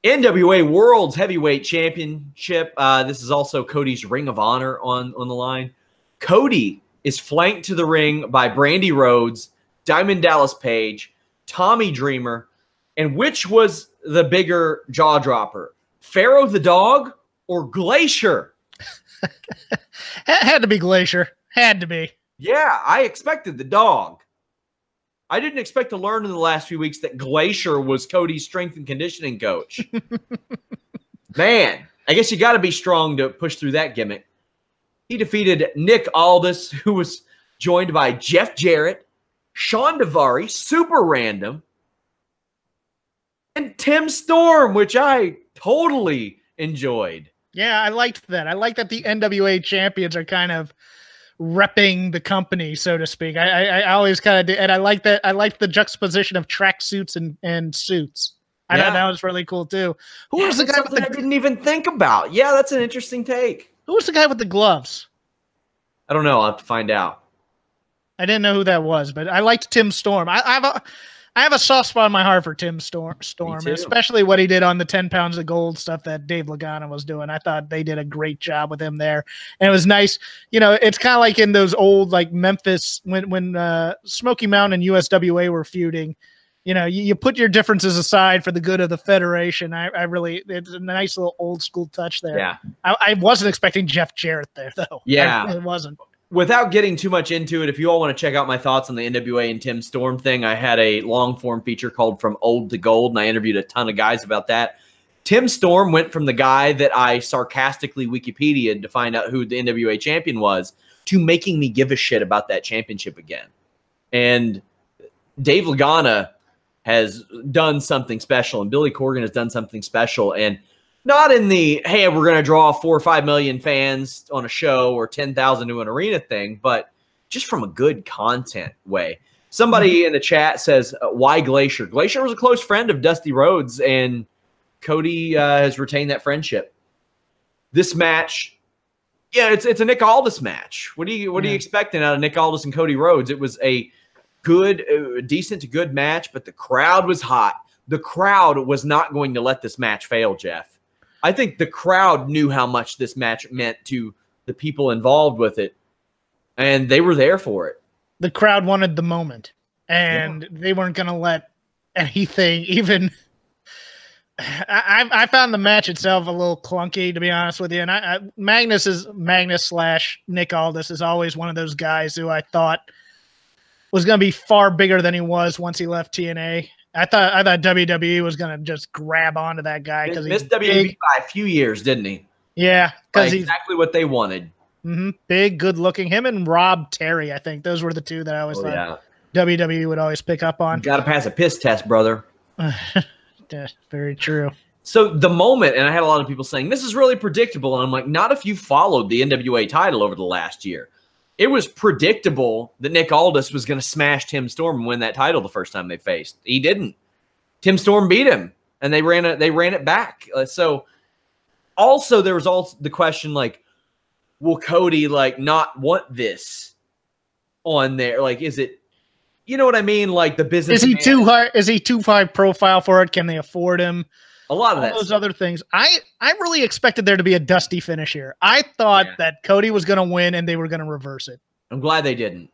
NWA World's Heavyweight Championship. This is also Cody's Ring of Honor on the line. Cody is flanked to the ring by Brandy Rhodes, Diamond Dallas Page, Tommy Dreamer, and which was the bigger jaw dropper, Pharaoh the Dog or Glacier? Had to be Glacier. Had to be. Yeah, I expected the Dog. I didn't expect to learn in the last few weeks that Glacier was Cody's strength and conditioning coach. Man, I guess you got to be strong to push through that gimmick. He defeated Nick Aldis, who was joined by Jeff Jarrett, Sean Daivari, Super Random, and Tim Storm, which I totally enjoyed. Yeah, I liked that. I like that the NWA champions are kind of repping the company, so to speak. I always kind of did, and I like that. I like the juxtaposition of tracksuits and suits. I thought that was really cool too. Who was the guy with the? I didn't even think about. Yeah, that's an interesting take. Who was the guy with the gloves? I don't know. I'll have to find out. I didn't know who that was, but I liked Tim Storm. I have a soft spot in my heart for Tim Storm, especially what he did on the 10 pounds of gold stuff that Dave Lagana was doing. I thought they did a great job with him there. And it was nice. You know, it's kind of like in those old, like Memphis, when Smoky Mountain and USWA were feuding, you know, you put your differences aside for the good of the Federation. I really, it's a nice little old school touch there. Yeah. I wasn't expecting Jeff Jarrett there, though. Yeah. It wasn't. Without getting too much into it, if you all want to check out my thoughts on the NWA and Tim Storm thing, I had a long-form feature called From Old to Gold, and I interviewed a ton of guys about that. Tim Storm went from the guy that I sarcastically Wikipedia'd to find out who the NWA champion was to making me give a shit about that championship again. And Dave Lagana has done something special, and Billy Corgan has done something special, and not in the, hey, we're going to draw 4 or 5 million fans on a show or 10,000 to an arena thing, but just from a good content way. Somebody in the chat says, why Glacier? Glacier was a close friend of Dusty Rhodes, and Cody has retained that friendship. This match, yeah, it's a Nick Aldis match. What are you expecting out of Nick Aldis and Cody Rhodes? It was a good, decent to good match, but the crowd was hot. The crowd was not going to let this match fail, Jeff. I think the crowd knew how much this match meant to the people involved with it, and they were there for it. The crowd wanted the moment, and they weren't going to let anything even – I found the match itself a little clunky, to be honest with you, and Magnus/Nick Aldis is always one of those guys who I thought was going to be far bigger than he was once he left TNA. I thought WWE was going to just grab onto that guy because he missed WWE by a few years, didn't he? Yeah, because he's exactly what they wanted. Big, good looking. Him and Rob Terry, I think those were the two that I always thought WWE would always pick up on. Got to pass a piss test, brother. Very true. So the moment, and I had a lot of people saying this is really predictable, and I'm like, not if you followed the NWA title over the last year. It was predictable that Nick Aldis was going to smash Tim Storm and win that title the first time they faced. He didn't. Tim Storm beat him, and they ran it back. So also there was also the question, like, will Cody not want this on there? Like, is it, you know what I mean? Like the business. Is he too high? Is he too high profile for it? Can they afford him? A lot of all those other things. I really expected there to be a dusty finish here. I thought that Cody was going to win and they were going to reverse it. I'm glad they didn't.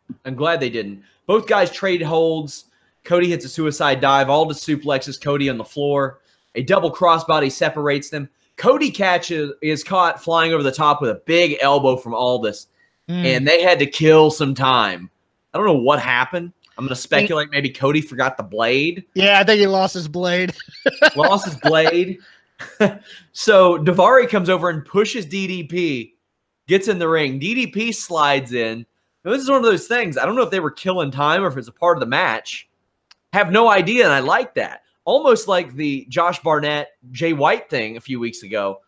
Both guys trade holds. Cody hits a suicide dive. Aldis suplexes Cody on the floor. A double crossbody separates them. Cody is caught flying over the top with a big elbow from Aldis, and they had to kill some time. I don't know what happened. I'm going to speculate maybe Cody forgot the blade. Yeah, I think he lost his blade. So Daivari comes over and pushes DDP, gets in the ring. DDP slides in. Now, this is one of those things. I don't know if they were killing time or if it's a part of the match. Have no idea, and I like that. Almost like the Josh Barnett, Jay White thing a few weeks ago.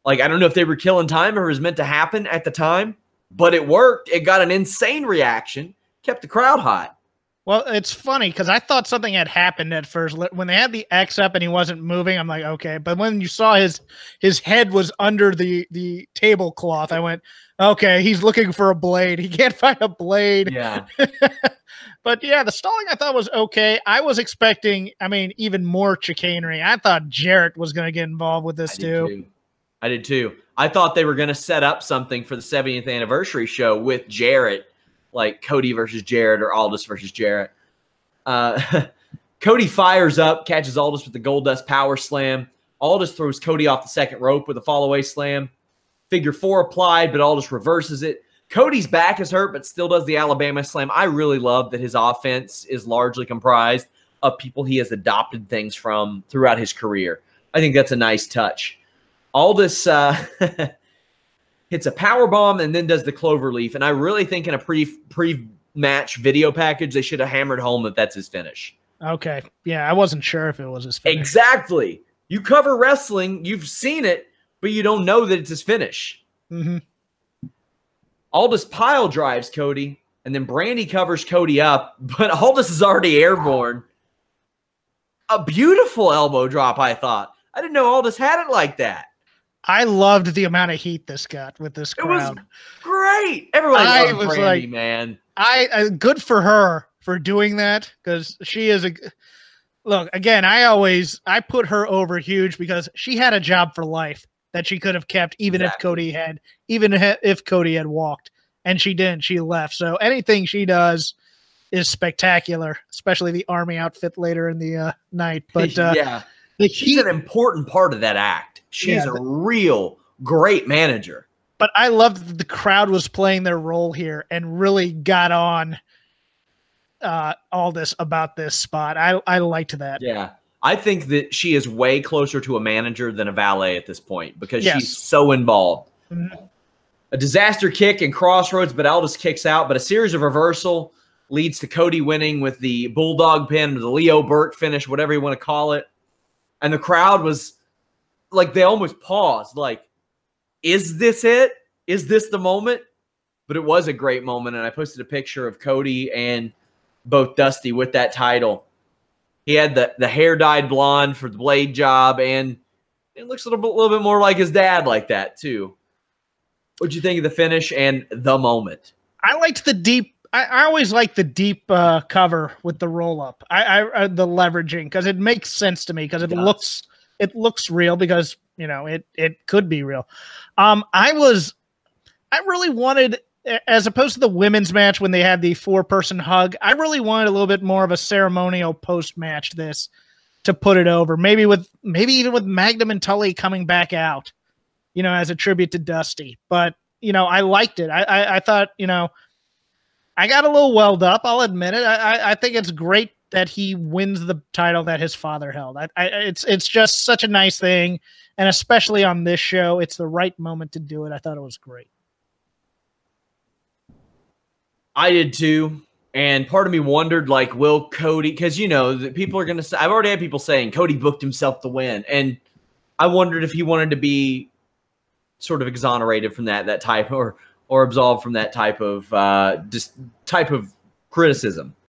Like, I don't know if they were killing time or it was meant to happen at the time, but it worked. It got an insane reaction, kept the crowd hot. Well, it's funny because I thought something had happened at first when they had the X up and he wasn't moving. I'm like, okay, but when you saw his head was under the tablecloth, I went, okay, he's looking for a blade. He can't find a blade. Yeah. But yeah, the stalling I thought was okay. I was expecting, I mean, even more chicanery. I thought Jarrett was going to get involved with this too. I did too. I thought they were going to set up something for the 70th anniversary show with Jarrett, like Cody versus Jarrett or Aldis versus Jarrett. Cody fires up, catches Aldis with the Goldust power slam. Aldis throws Cody off the second rope with a fall-away slam. Figure 4 applied, but Aldis reverses it. Cody's back is hurt, but still does the Alabama slam. I really love that his offense is largely comprised of people he has adopted things from throughout his career. I think that's a nice touch. Aldis hits a power bomb and then does the cloverleaf. And I really think in a pre-match video package, they should have hammered home that that's his finish. Okay. Yeah, I wasn't sure if it was his finish. Exactly. You cover wrestling, you've seen it, but you don't know that it's his finish. Mm-hmm. Aldis pile drives Cody, and then Brandy covers Cody up, but Aldis is already airborne. A beautiful elbow drop, I thought. I didn't know Aldis had it like that. I loved the amount of heat this got with this crowd. It was great. Everybody loves Brandy, man. Good for her for doing that, because she is look, again, I put her over huge because she had a job for life that she could have kept even if Cody had walked, and she didn't. She left. So anything she does is spectacular, especially the army outfit later in the night. But yeah, she's an important part of that act. She's a real great manager. But I loved that the crowd was playing their role here and really got on Aldis about this spot. I liked that. Yeah. I think that she is way closer to a manager than a valet at this point because she's so involved. Mm-hmm. A disaster kick and crossroads, but Aldis kicks out. But a series of reversal leads to Cody winning with the bulldog pin or the Leo Burke finish, whatever you want to call it. And the crowd was like, they almost paused. Like, is this it? Is this the moment? But it was a great moment. And I posted a picture of Cody and both Dusty with that title. He had the hair dyed blonde for the blade job, and it looks a little bit more like his dad like that, too. What'd you think of the finish and the moment? I liked the deep – I always like the deep cover with the roll-up. I the leveraging, because it makes sense to me, because it looks real, because, you know, it could be real. I really wanted – as opposed to the women's match when they had the 4-person hug, I really wanted a little bit more of a ceremonial post-match this to put it over. Maybe even with Magnum and Tully coming back out, you know, as a tribute to Dusty. But, you know, I liked it. I thought, you know, I got a little welled up. I'll admit it. I think it's great that he wins the title that his father held. It's just such a nice thing. And especially on this show, it's the right moment to do it. I thought it was great. I did too. And part of me wondered, like, will Cody, because, you know, that people are going to say, I've already had people saying Cody booked himself to win. And I wondered if he wanted to be sort of exonerated from that type or absolved from that type of criticism.